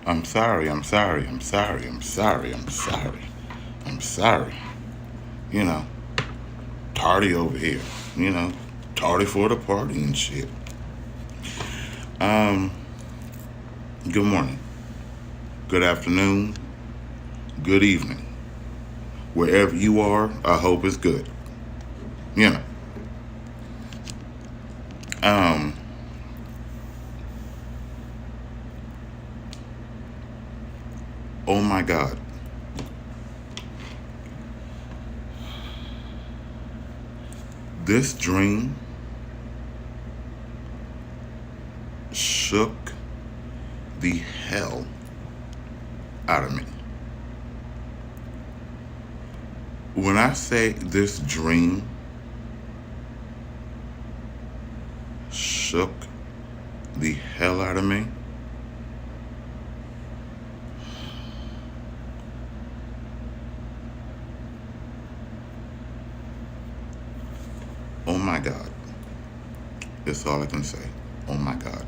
I'm sorry, I'm sorry, I'm sorry, I'm sorry, I'm sorry, I'm sorry. You know, tardy over here. You know, tardy for the party and shit. Um, Good morning, good afternoon, good evening. Wherever you are, I hope it's good. You know, um, oh my God, this dream shook the hell out of me. When I say this dream shook the hell out of me, oh my God, that's all I can say. Oh my God.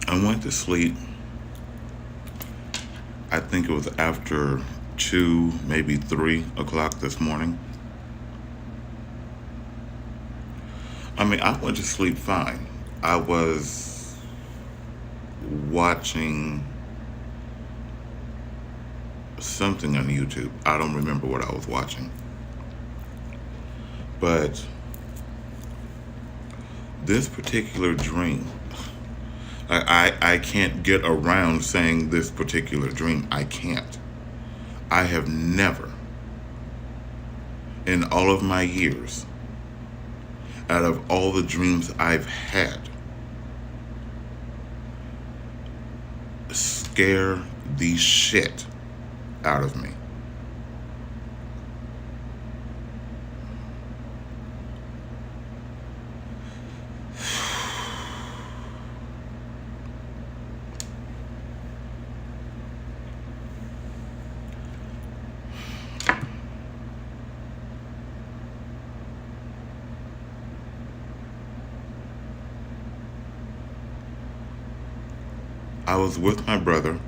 I went to sleep, I think it was after 2, maybe 3 o'clock this morning. I mean, I went to sleep fine. I was watching something on YouTube. I don't remember what I was watching. But this particular dream, I can't get around saying this particular dream. I can't. I have never, in all of my years, out of all the dreams I've had, scare the shit out of me. I was with my brother,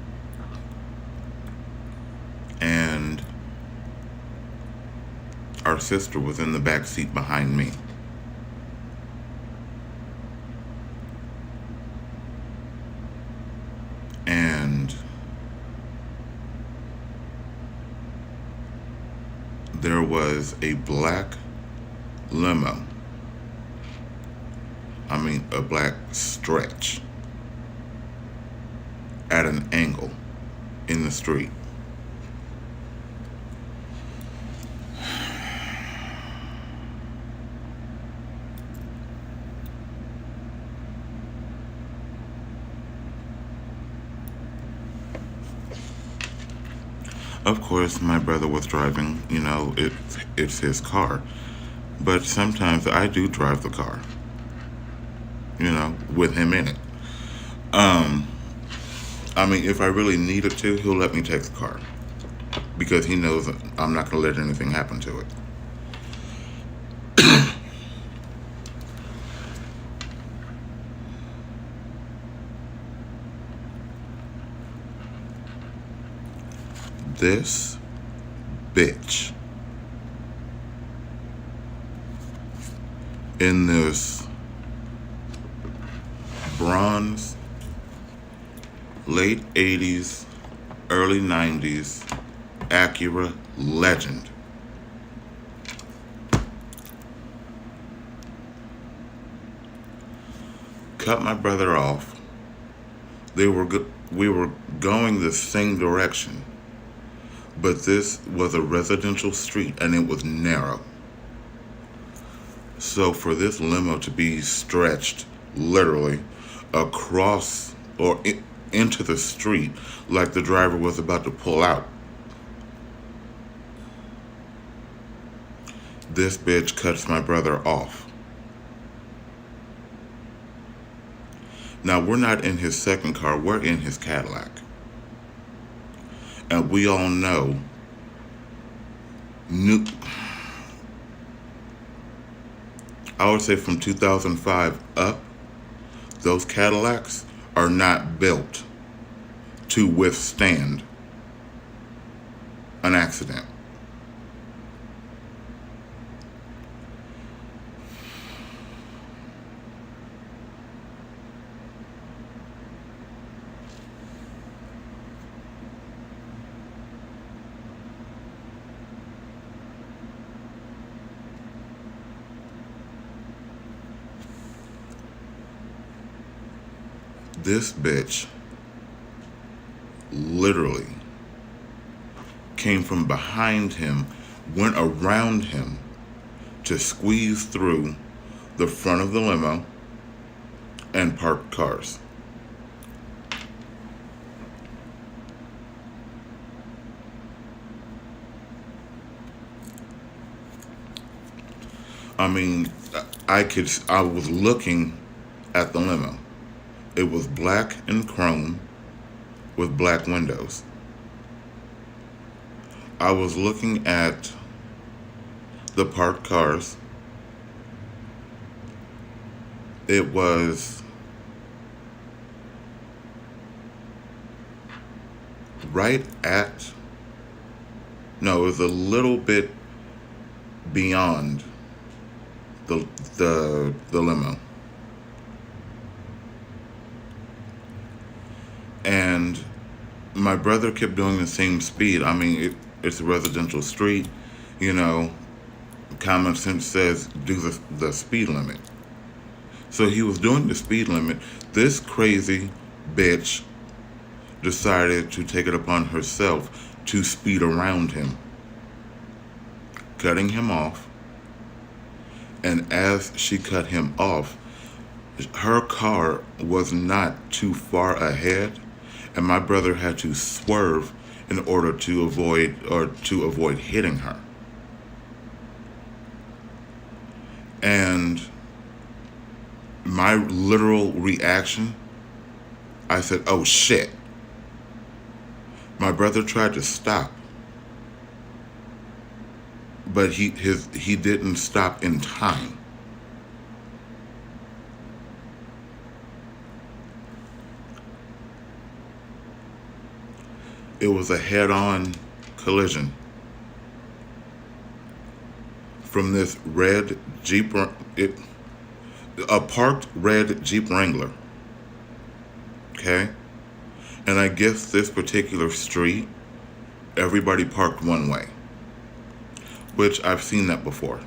and our sister was in the back seat behind me. And there was a black limo. I mean, a black stretch at an angle in the street. Of course, my brother was driving. It's his car. But sometimes I do drive the car, with him in it. Um, I mean, if I really needed to, he'll let me take the car because he knows that I'm not going to let anything happen to it. This bitch in this bronze late 80s, early 90s Acura Legend cut my brother off. We were going the same direction, but this was a residential street and it was narrow. So for this limo to be stretched literally across or into the street like the driver was about to pull out, this bitch cuts my brother off. Now, we're not in his second car, we're in his Cadillac. And we all know New, I would say from 2005 up, those Cadillacs are not built to withstand an accident. This bitch literally came from behind him, went around him to squeeze through the front of the limo and parked cars. I mean, I was looking at the limo. It was black and chrome with black windows. I was looking at the parked cars. It was right at, no, it was a little bit beyond the limo. And my brother kept doing the same speed. I mean, it's a residential street, you know. Common sense says do the speed limit. So he was doing the speed limit. This crazy bitch decided to take it upon herself to speed around him, cutting him off. And as she cut him off, her car was not too far ahead, and my brother had to swerve in order to avoid hitting her. And my literal reaction, I said, "Oh shit." My brother tried to stop, but he didn't stop in time. It was a head-on collision from this red Jeep, a parked red Jeep Wrangler. Okay? And I guess this particular street, everybody parked one way, which I've seen that before.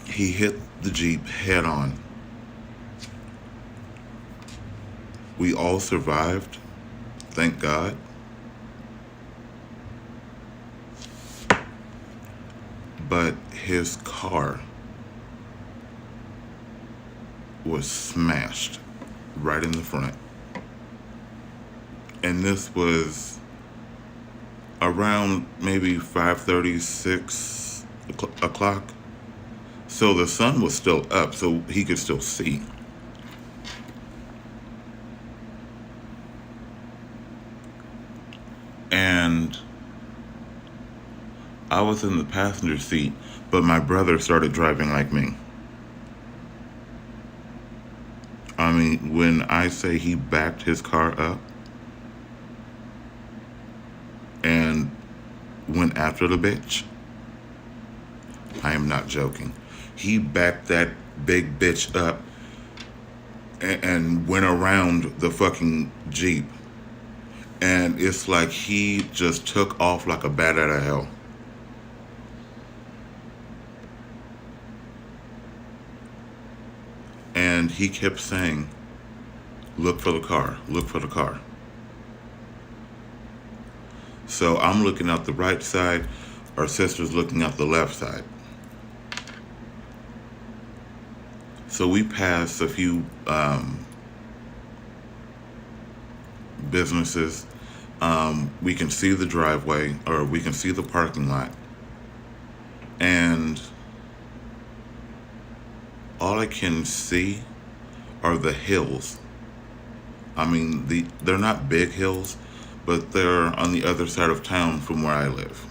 He hit the Jeep head on. We all survived, thank God. But his car was smashed right in the front. And this was around maybe 5:30, 6 o'clock. So the sun was still up, so he could still see. And I was in the passenger seat, but my brother started driving like me. I mean, when I say he backed his car up and went after the bitch, I am not joking. He backed that big bitch up and went around the fucking Jeep. And it's like he just took off like a bat out of hell. And he kept saying, "Look for the car, look for the car." So I'm looking out the right side, our sister's looking out the left side. So we passed a few businesses. We can see the driveway, or we can see the parking lot. And all I can see are the hills. I mean, they're not big hills, but they're on the other side of town from where I live.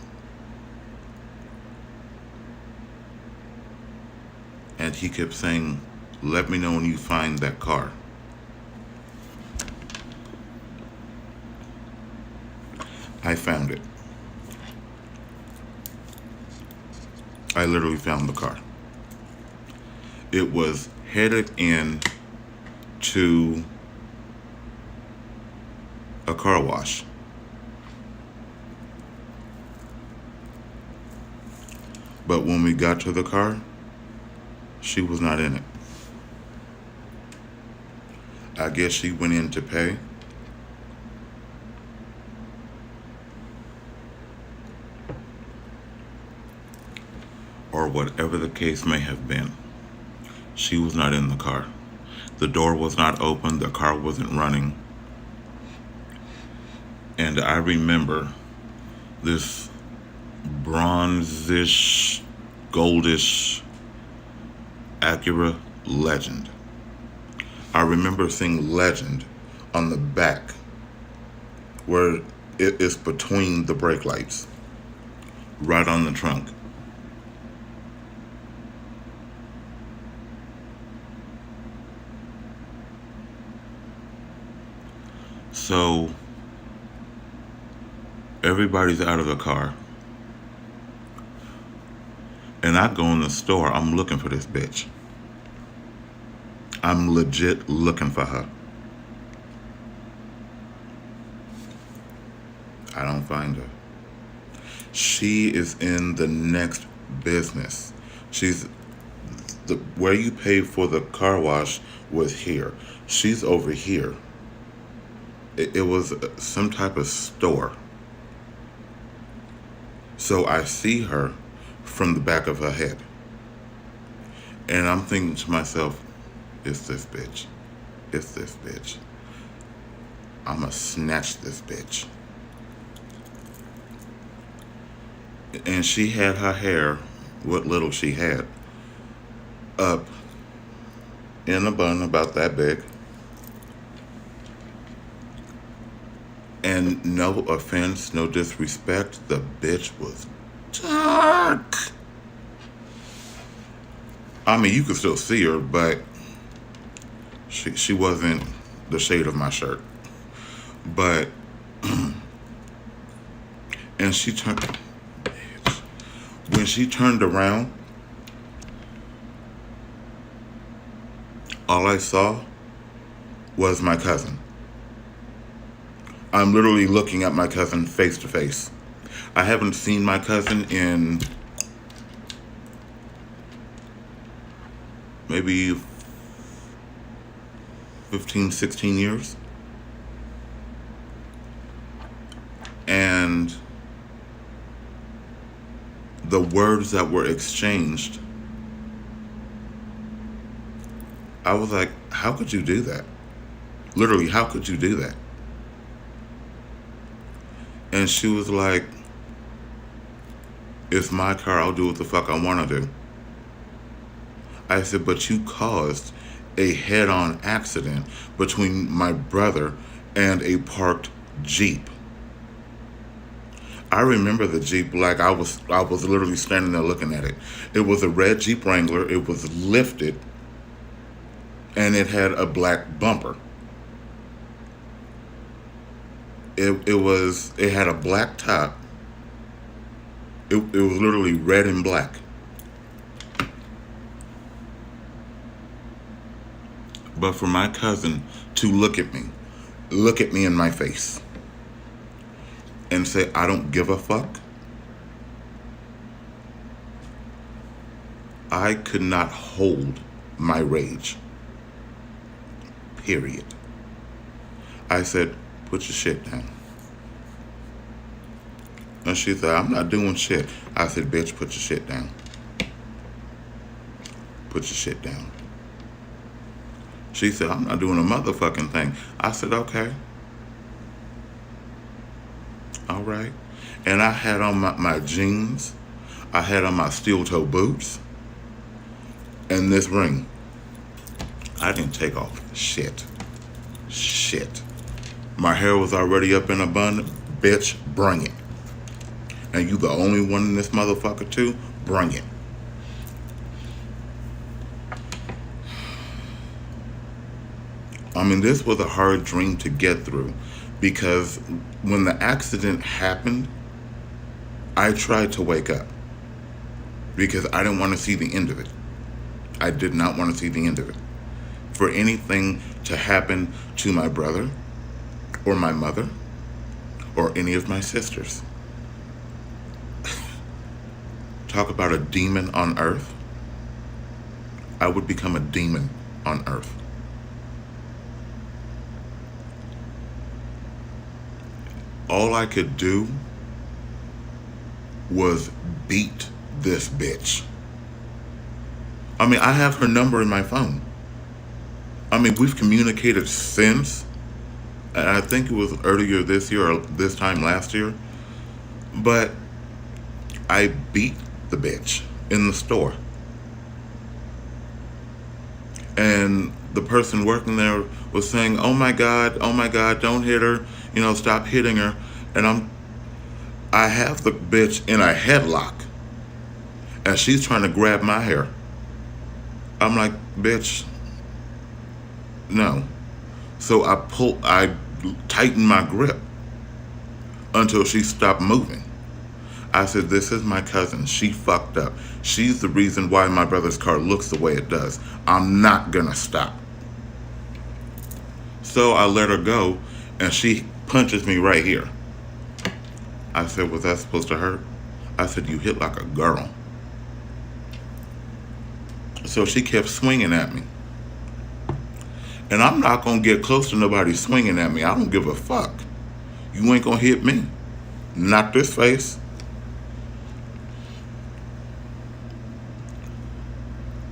And he kept saying, "Let me know when you find that car." I found it. I literally found the car. It was headed in to a car wash. But when we got to the car, she was not in it. I guess she went in to pay. Or whatever the case may have been. She was not in the car. The door was not open. The car wasn't running. And I remember this bronzish, goldish Acura Legend. I remember seeing Legend on the back where it is between the brake lights, right on the trunk. So everybody's out of the car, and I go in the store. I'm looking for this bitch. I'm legit looking for her. I don't find her. She is in the next business. She's where you pay for the car wash was here. She's over here. It was some type of store. So I see her from the back of her head. And I'm thinking to myself, it's this bitch. It's this bitch. I'ma snatch this bitch. And she had her hair, what little she had, up in a bun about that big. And no offense, no disrespect, the bitch was dark. I mean, you could still see her, but she wasn't the shade of my shirt. But, and she turned, bitch. When she turned around, all I saw was my cousin. I'm literally looking at my cousin face to face. I haven't seen my cousin in maybe 15, 16 years. And the words that were exchanged, I was like, how could you do that? Literally, how could you do that? And she was like, it's my car, I'll do what the fuck I want to do. I said, but you caused a head-on accident between my brother and a parked Jeep. I remember the Jeep like I was literally standing there looking at it. It was a red Jeep Wrangler. It was lifted, and it had a black bumper. It had a black top. It was literally red and black. But for my cousin to look at me in my face, and say, I don't give a fuck, I could not hold my rage. Period. I said, put your shit down. And she said, I'm not doing shit. I said, bitch, put your shit down. Put your shit down. She said, I'm not doing a motherfucking thing. I said, okay. All right. And I had on my jeans. I had on my steel toe boots. And this ring. I didn't take off shit. Shit. My hair was already up in a bun. Bitch, bring it. And you the only one in this motherfucker too? Bring it. I mean, this was a hard dream to get through because when the accident happened, I tried to wake up because I didn't want to see the end of it. I did not want to see the end of it. For anything to happen to my brother or my mother or any of my sisters. Talk about a demon on earth. I would become a demon on earth. All I could do was beat this bitch. I mean, I have her number in my phone. I mean, we've communicated since, and I think it was earlier this year or this time last year, but I beat the bitch in the store. And the person working there was saying, oh my God, don't hit her, stop hitting her. And I have the bitch in a headlock and she's trying to grab my hair. I'm like, bitch, no. So I tightened my grip until she stopped moving. I said, this is my cousin. She fucked up. She's the reason why my brother's car looks the way it does. I'm not gonna stop. So I let her go and she punches me right here. I said, was that supposed to hurt? I said, you hit like a girl. So she kept swinging at me. And I'm not gonna get close to nobody swinging at me. I don't give a fuck. You ain't gonna hit me. Not this face.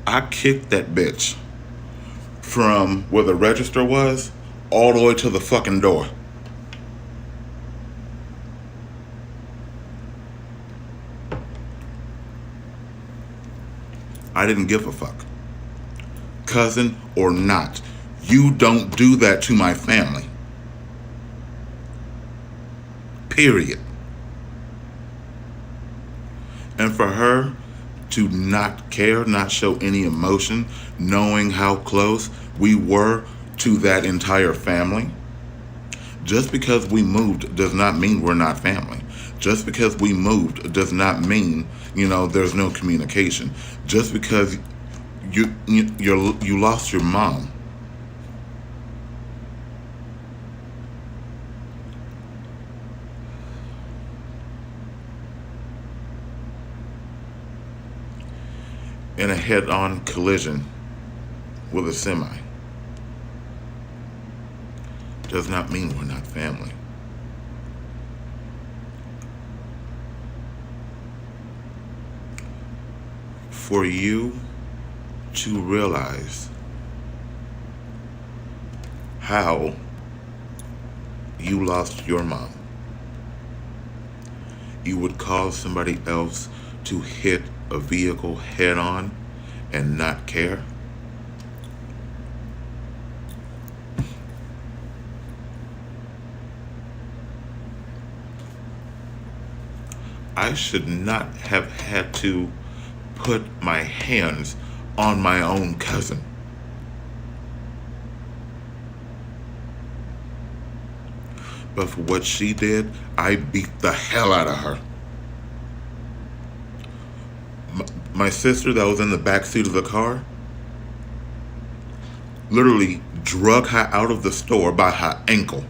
I kicked that bitch from where the register was all the way to the fucking door. I didn't give a fuck. Cousin or not, you don't do that to my family. Period. And for her to not care, not show any emotion, knowing how close we were to that entire family. Just because we moved does not mean we're not family. Just because we moved does not mean, there's no communication. Just because you lost your mom. In a head-on collision with a semi does not mean we're not family. For you to realize how you lost your mom, you would cause somebody else to hit a vehicle head on and not care? I should not have had to put my hands on my own cousin. But for what she did, I beat the hell out of her. My sister that was in the back seat of the car literally drug her out of the store by her ankle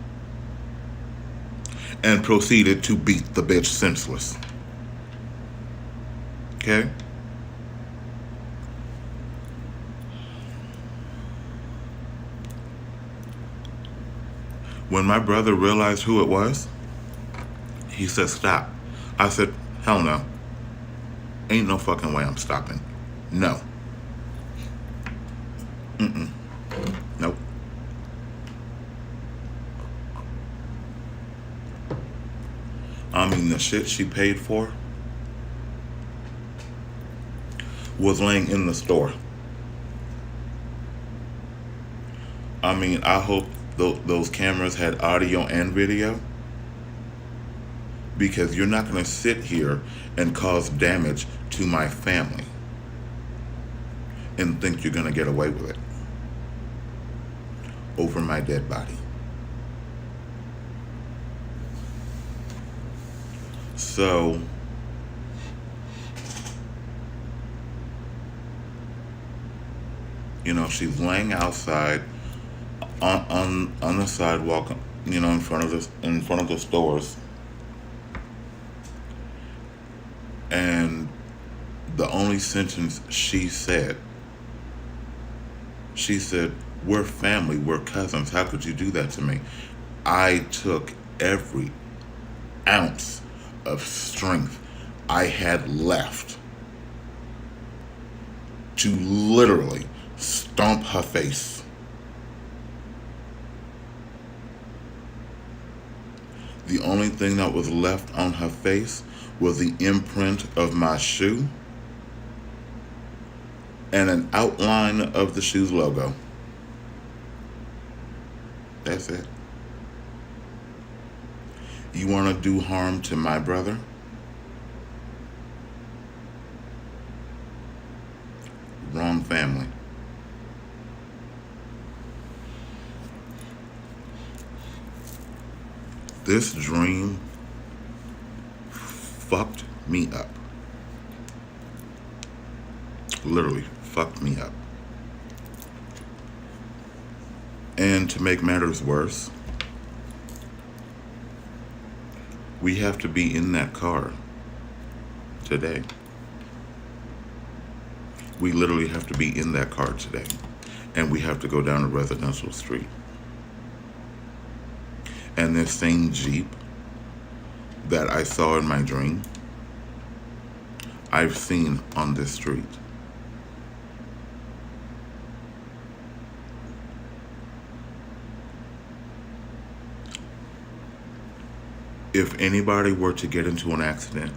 and proceeded to beat the bitch senseless. Okay? When my brother realized who it was, he said, stop. I said, hell no. Ain't no fucking way I'm stopping. No. Nope. I mean, the shit she paid for was laying in the store. I mean, I hope those cameras had audio and video, because you're not going to sit here and cause damage to my family and think you're going to get away with it over my dead body. So, she's laying outside on the sidewalk, in front of the stores, and the only sentence she said, "We're family, we're cousins. How could you do that to me?" I took every ounce of strength I had left to literally stomp her face. The only thing that was left on her face was the imprint of my shoe and an outline of the shoe's logo. That's it. You want to do harm to my brother? Wrong family. This dream fucked me up. Literally fucked me up. And to make matters worse, we have to be in that car today. We literally have to be in that car today. And we have to go down a residential street. And this same Jeep that I saw in my dream, I've seen on this street. If anybody were to get into an accident,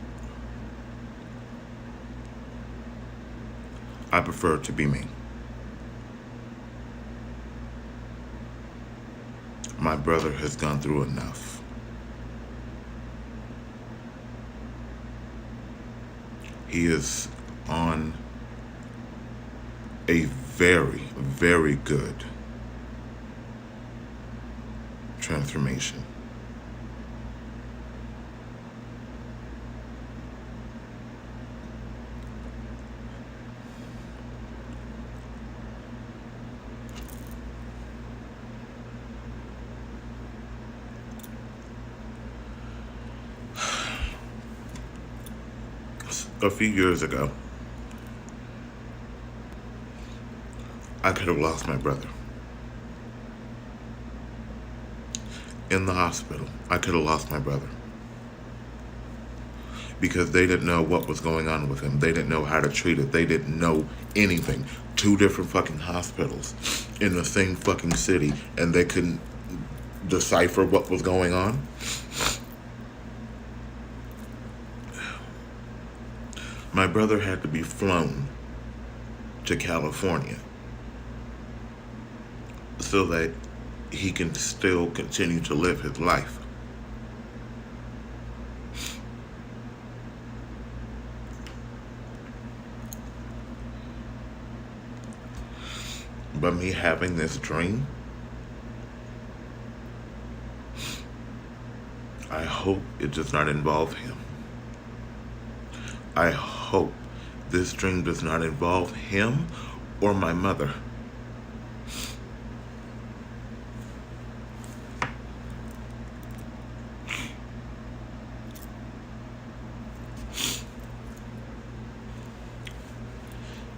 I prefer it to be me. My brother has gone through enough. He is on a very, very good transformation. A few years ago, I could have lost my brother. In the hospital, I could have lost my brother. Because they didn't know what was going on with him. They didn't know how to treat it. They didn't know anything. 2 different fucking hospitals in the same fucking city, and they couldn't decipher what was going on. My brother had to be flown to California so that he can still continue to live his life. But me having this dream, I hope it does not involve him. I hope this dream does not involve him or my mother.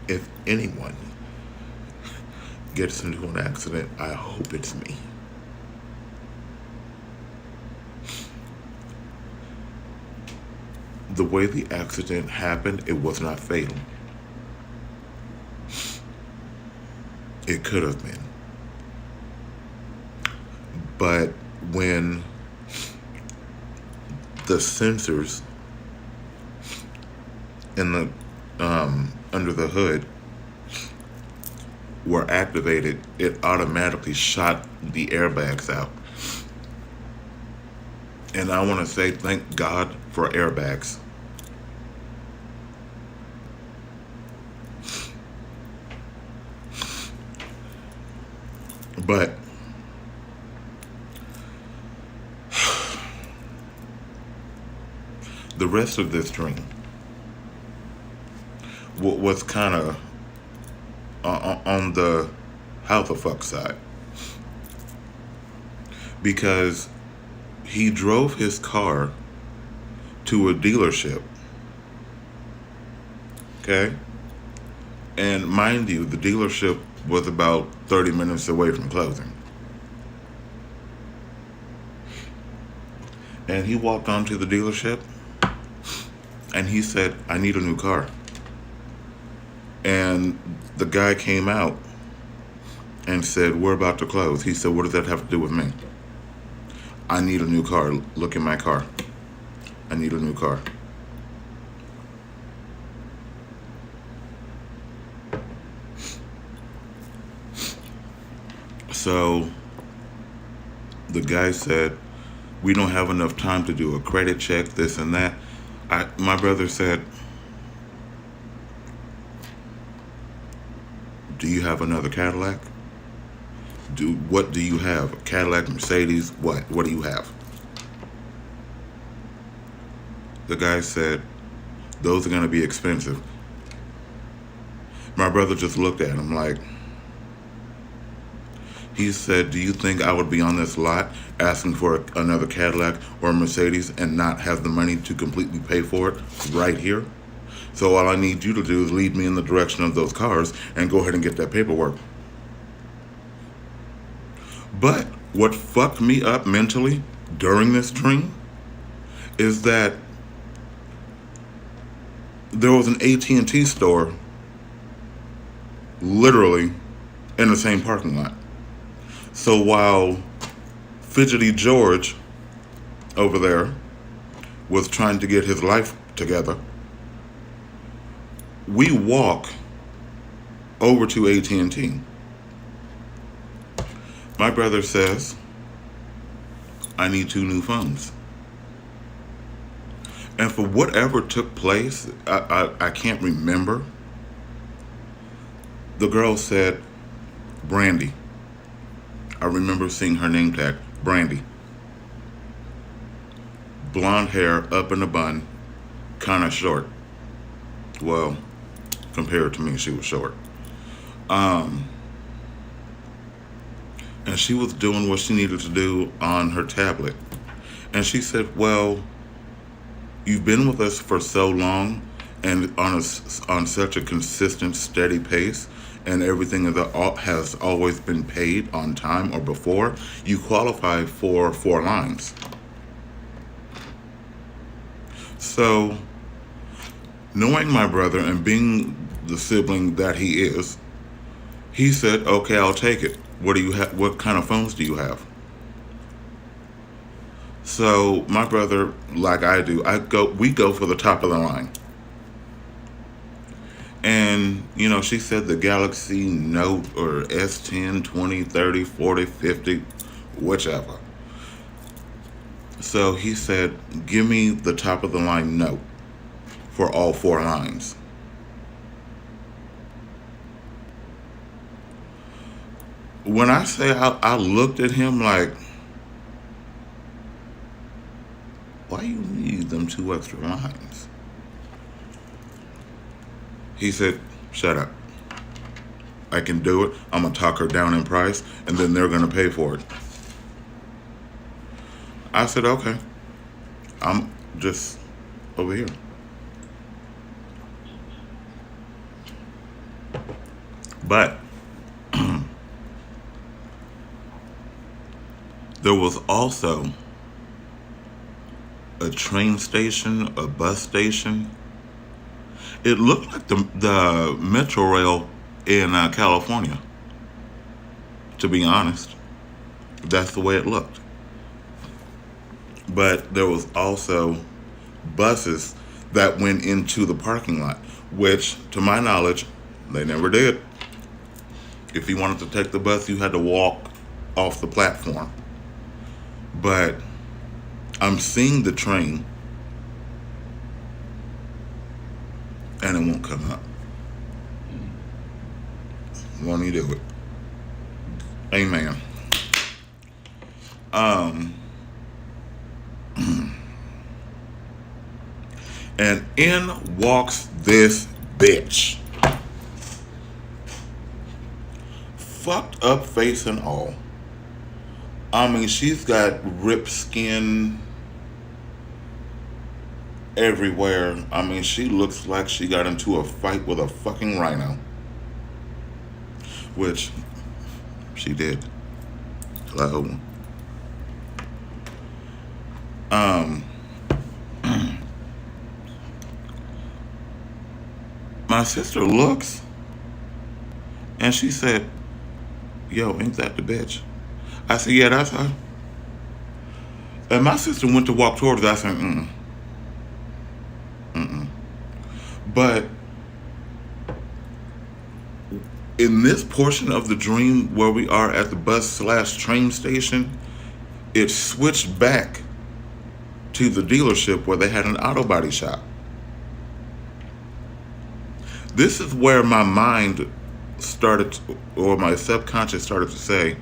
If anyone gets into an accident, I hope it's me. The way the accident happened, it was not fatal. It could have been. But when the sensors in the under the hood were activated, it automatically shot the airbags out. And I want to say thank God for airbags. But the rest of this dream was kind of on the how the fuck side, because he drove his car to a dealership, okay? And mind you, the dealership was about 30 minutes away from closing. And he walked onto the dealership and he said, I need a new car. And the guy came out and said, we're about to close. He said, what does that have to do with me? I need a new car. Look at my car. I need a new car. So the guy said, we don't have enough time to do a credit check, this and that. My brother said, do you have another Cadillac? What do you have? A Cadillac, Mercedes, what? What do you have? The guy said, those are going to be expensive. My brother just looked at him like, he said, do you think I would be on this lot asking for another Cadillac or a Mercedes and not have the money to completely pay for it right here? So all I need you to do is lead me in the direction of those cars and go ahead and get that paperwork. But what fucked me up mentally during this dream is that there was an AT&T store literally in the same parking lot. So while Fidgety George over there was trying to get his life together, we walk over to AT&T. My brother says, I need 2 new phones. And for whatever took place, I can't remember. The girl said, Brandy. I remember seeing her name tag, Brandy. Blonde hair, up in a bun, kind of short. Well, compared to me, she was short. And she was doing what she needed to do on her tablet. And she said, well, you've been with us for so long and on such a consistent, steady pace, and everything has always been paid on time or before, you qualify for 4 lines. So, knowing my brother and being the sibling that he is, he said, okay, I'll take it. What do you have? What kind of phones do you have? So my brother, like I do, we go for the top of the line. And, she said the Galaxy Note or S10, 20, 30, 40, 50, whichever. So he said, give me the top of the line Note for all 4 lines. When I say I looked at him like, why you need them 2 extra lines? He said, shut up. I can do it. I'm going to talk her down in price, and then they're going to pay for it. I said, okay. I'm just over here. But there was also a train station, a bus station. It looked like the Metro Rail in California, to be honest. That's the way it looked. But there was also buses that went into the parking lot, which, to my knowledge, they never did. If you wanted to take the bus, you had to walk off the platform. But I'm seeing the train and it won't come up. Won't he do it? Amen. Um, and in walks this bitch. Fucked up face and all. I mean, she's got ripped skin everywhere. I mean, she looks like she got into a fight with a fucking rhino. Which she did. Hello. My sister looks and she said, "Yo, ain't that the bitch?" I said, "Yeah, that's her." And my sister went to walk towards her. I said, mm-mm. But in this portion of the dream where we are at the bus/train station, it switched back to the dealership where they had an auto body shop. This is where my mind started, or my subconscious started to say,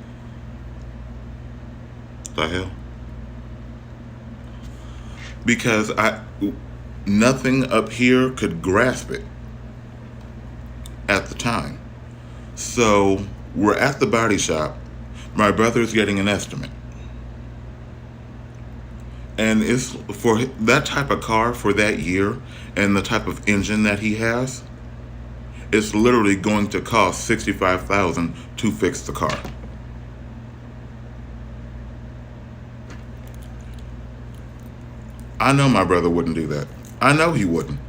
the hell? Because nothing up here could grasp it at the time. So we're at the body shop. My brother's getting an estimate. And it's for that type of car for that year and the type of engine that he has, it's literally going to cost $65,000 to fix the car. I know my brother wouldn't do that. I know he wouldn't.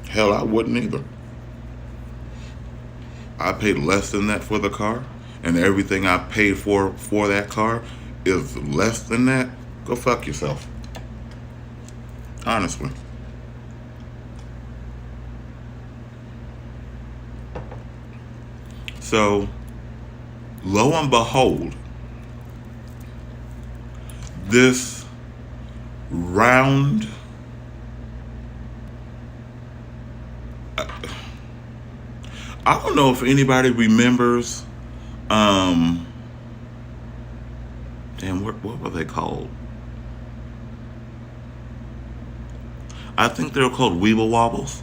Hell, I wouldn't either. I paid less than that for the car, and everything I paid for that car is less than that. Go fuck yourself. Honestly. So, lo and behold, this round, I don't know if anybody remembers, what were they called? I think they were called Weeble Wobbles.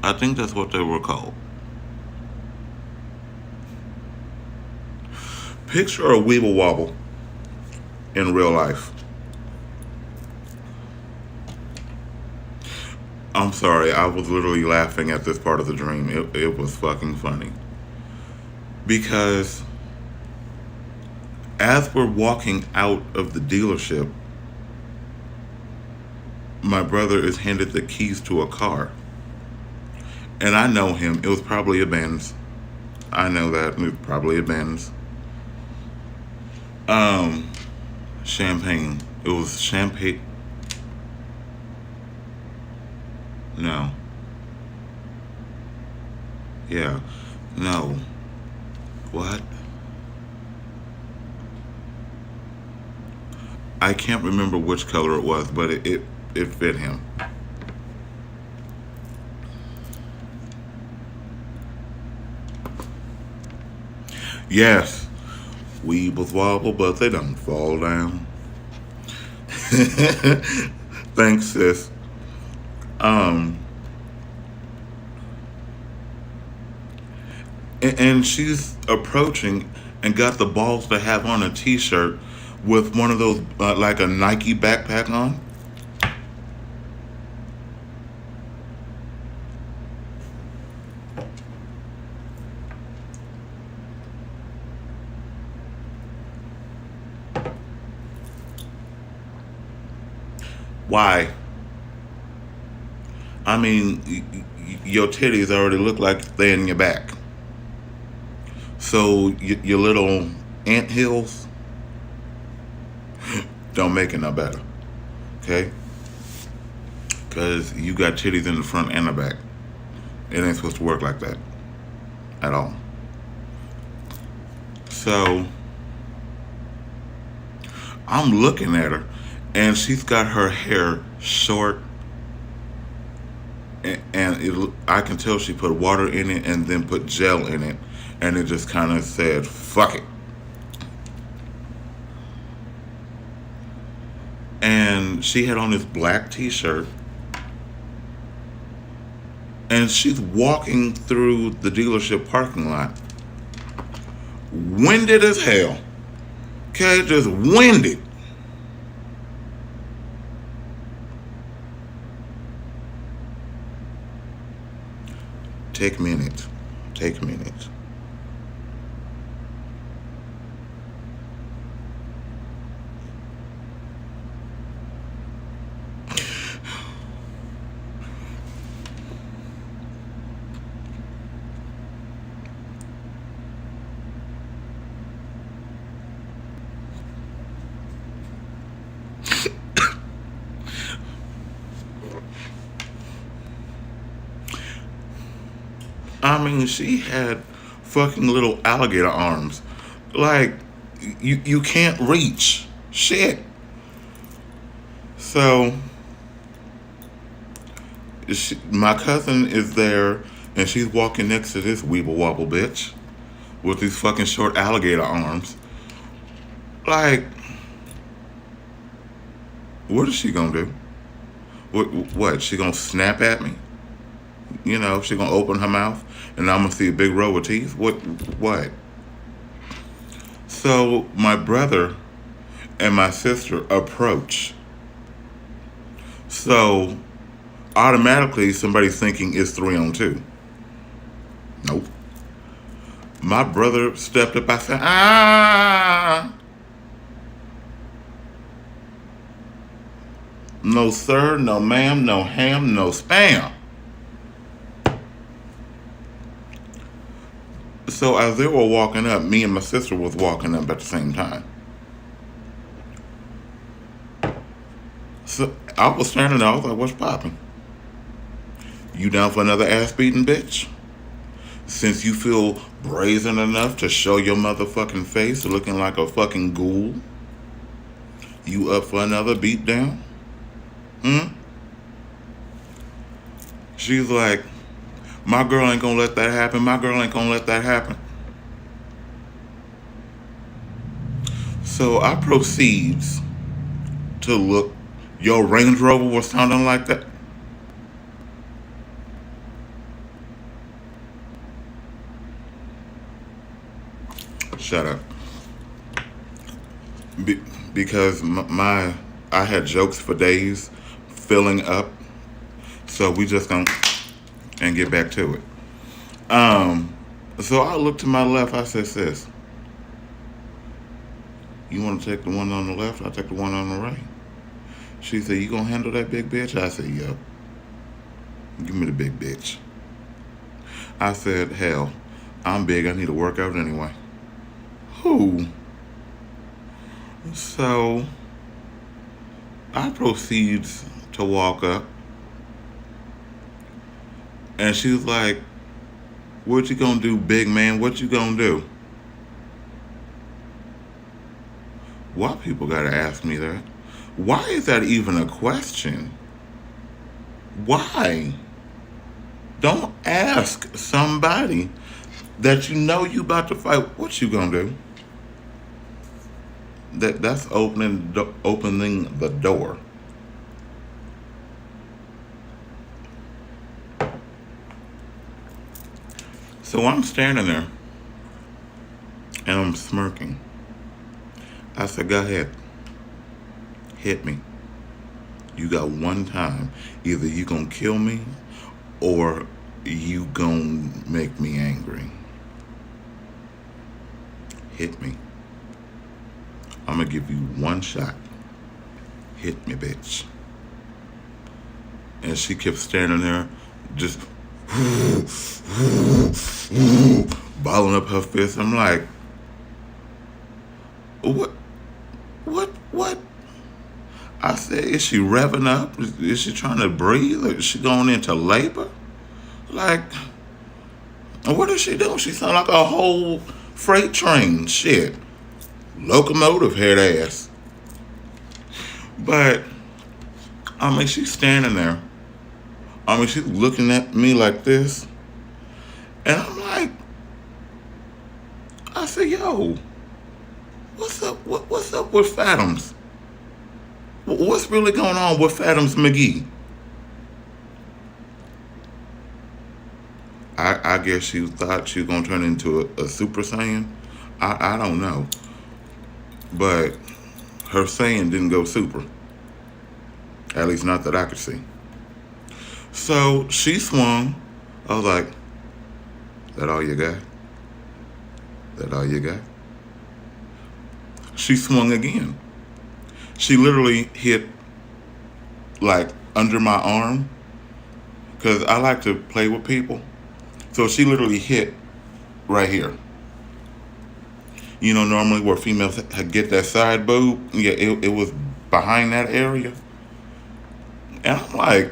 I think that's what they were called. Picture a Weeble Wobble in real life. I'm sorry, I was literally laughing at this part of the dream. It was fucking funny. Because as we're walking out of the dealership, my brother is handed the keys to a car. And I know him. It was probably a Benz. I know that. It was probably a Benz. Champagne. It was champagne. No. Yeah. No. What? I can't remember which color it was, but it fit him. Yes. Weebles wobble, but they don't fall down. Thanks, sis. And she's approaching and got the balls to have on a t-shirt with one of those, like a Nike backpack on. Why? I mean, your titties already look like they're in your back. So your little ant hills don't make it no better. Okay? Because you got titties in the front and the back. It ain't supposed to work like that at all. So I'm looking at her, and she's got her hair short, and I can tell she put water in it and then put gel in it, and it just kind of said, fuck it. And she had on this black t shirt, and she's walking through the dealership parking lot, winded as hell. Okay, just winded. Take a minute. Take a minute. I mean, she had fucking little alligator arms. Like, you can't reach. Shit. So, my cousin is there, and she's walking next to this weeble wobble bitch with these fucking short alligator arms. Like, what is she gonna do? What? She gonna snap at me? You know, she gonna open her mouth, and I'm gonna see a big row of teeth? What? So my brother and my sister approach. So automatically somebody's thinking it's 3-on-2. Nope. My brother stepped up. I said, no sir, no ma'am, no ham, no spam. So as they were walking up, me and my sister was walking up at the same time. So I was standing there. I was like, what's popping? You down for another ass beating, bitch? Since you feel brazen enough to show your motherfucking face looking like a fucking ghoul, you up for another beat down? She's like, my girl ain't gonna let that happen. My girl ain't gonna let that happen. So I proceeds to look. Your Range Rover was sounding like that? Shut up. Because I had jokes for days filling up. So we just gonna and get back to it. So I looked to my left. I said, sis, you want to take the one on the left? I'll take the one on the right. She said, you gonna handle that big bitch? I said, yep. Give me the big bitch. I said, hell, I'm big. I need to work out anyway. Who? So I proceeds to walk up, and she was like, what you gonna do, big man? What you gonna do? Why people gotta ask me that? Why is that even a question? Why? Don't ask somebody that you know you about to fight. What you gonna do? That's opening the door. So I'm standing there and I'm smirking. I said, go ahead. Hit me. You got one time. Either you gonna kill me or you gonna make me angry. Hit me. I'm gonna give you one shot. Hit me, bitch. And she kept standing there, just balling up her fist. I'm like, what? I said, is she revving up? Is she trying to breathe? Is she going into labor? Like, what is she doing? She sound like a whole freight train. Shit. Locomotive head ass. But, I mean, she's standing there. I mean, she's looking at me like this. And I'm like, I said, yo, what's up? What's up with Fatums? What's really going on with Fatums McGee? I guess she thought she was going to turn into a Super Saiyan. I don't know. But her Saiyan didn't go super. At least not that I could see. So she swung. I was like, that all you got? That all you got? She swung again. She literally hit like under my arm. Because I like to play with people. So she literally hit right here. You know, normally where females get that side boob, yeah, it was behind that area. And I'm like,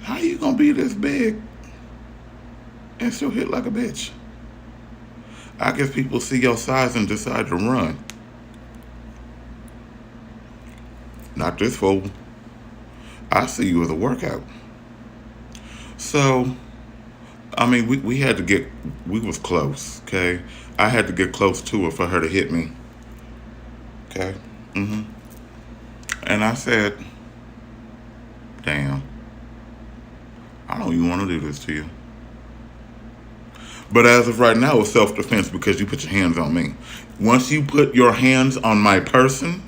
how you gonna be this big and still hit like a bitch? I guess people see your size and decide to run. Not this fool. I see you as a workout. So, I mean, we had to get, we was close, okay? I had to get close to her for her to hit me, okay? And I said, damn, I don't even want to do this to you. But as of right now, it's self-defense because you put your hands on me. Once you put your hands on my person,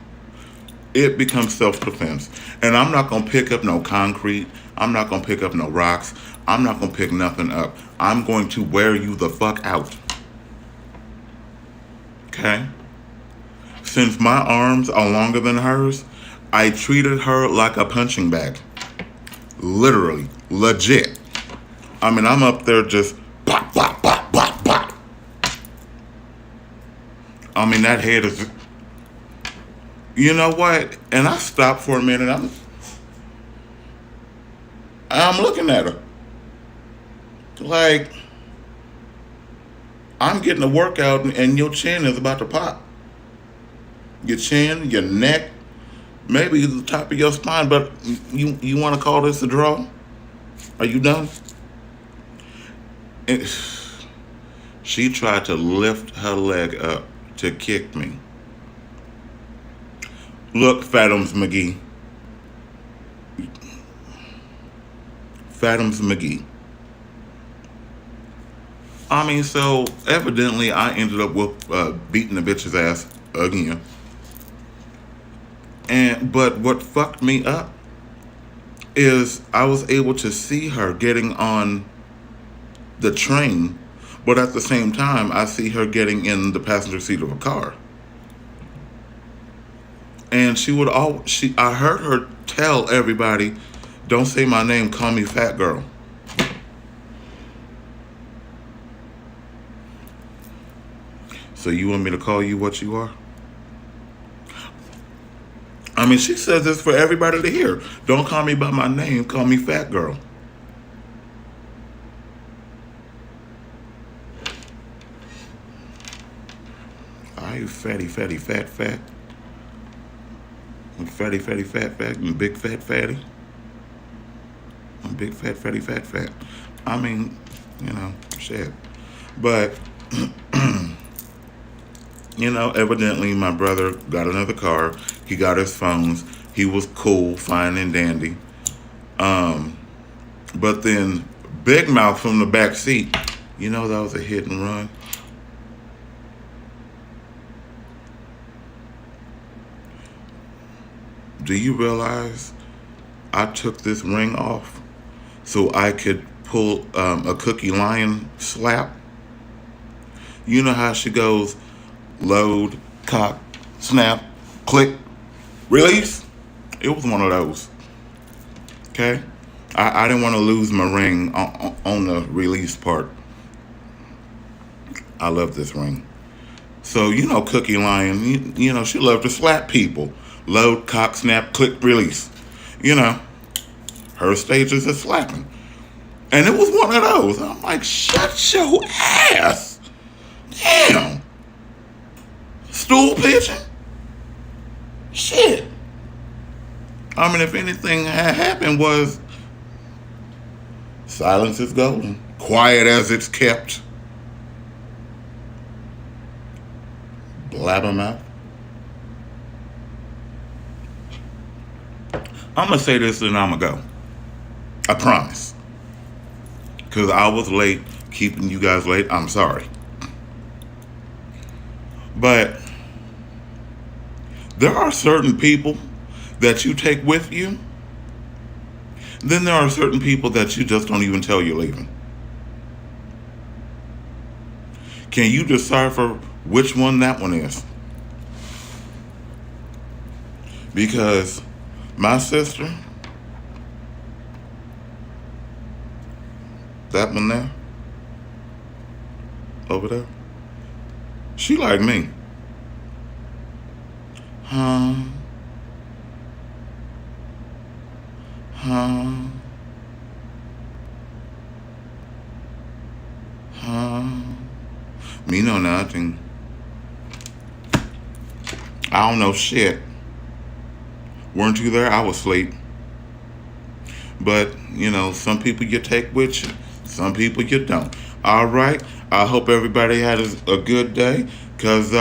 it becomes self-defense. And I'm not going to pick up no concrete. I'm not going to pick up no rocks. I'm not going to pick nothing up. I'm going to wear you the fuck out. Okay? Since my arms are longer than hers, I treated her like a punching bag. Literally. Legit. I mean, I'm up there just pop, pop, pop, pop, pop. I mean, that head is... You know what? And I stopped for a minute. I'm looking at her. Like, I'm getting a workout and your chin is about to pop. Your chin, your neck, maybe the top of your spine, but you want to call this a draw? Are you done? And she tried to lift her leg up to kick me. Look, Fatums McGee. Fatums McGee. I mean, so evidently I ended up with beating the bitch's ass again. But what fucked me up is I was able to see her getting on the train, but at the same time I see her getting in the passenger seat of a car. And I heard her tell everybody, don't say my name, call me fat girl. So you want me to call you what you are? I mean, she says this for everybody to hear. Don't call me by my name, call me fat girl. Are you fatty, fatty, fat, fat? And fatty, fatty, fat, fat, and big fat, fatty? And big fat, fatty, fat, fat. I mean, you know, shit. But... You know, evidently my brother got another car. He got his phones. He was cool, fine and dandy. But then Big Mouth from the back seat, you know that was a hit and run. Do you realize I took this ring off so I could pull a Cookie Lion slap? You know how she goes... Load, cock, snap, click, release. It was one of those. Okay? I didn't want to lose my ring on the release part. I love this ring. So, you know, Cookie Lion, you know, she loved to slap people. Load, cock, snap, click, release. You know, her stages is slapping. And it was one of those. I'm like, shut your ass. Damn. Stool pigeon? Shit. I mean, if anything had happened was silence is golden. Quiet as it's kept. Blabbermouth. I'm going to say this and I'm going to go. I promise. Because I was late, keeping you guys late. I'm sorry. But there are certain people that you take with you. Then there are certain people that you just don't even tell you're leaving. Can you decipher which one that one is? Because my sister, that one there, over there, she like me. Huh? Me know nothing. I don't know shit. Weren't you there? I was asleep. But, some people you take with you. Some people you don't. All right. I hope everybody had a good day. Because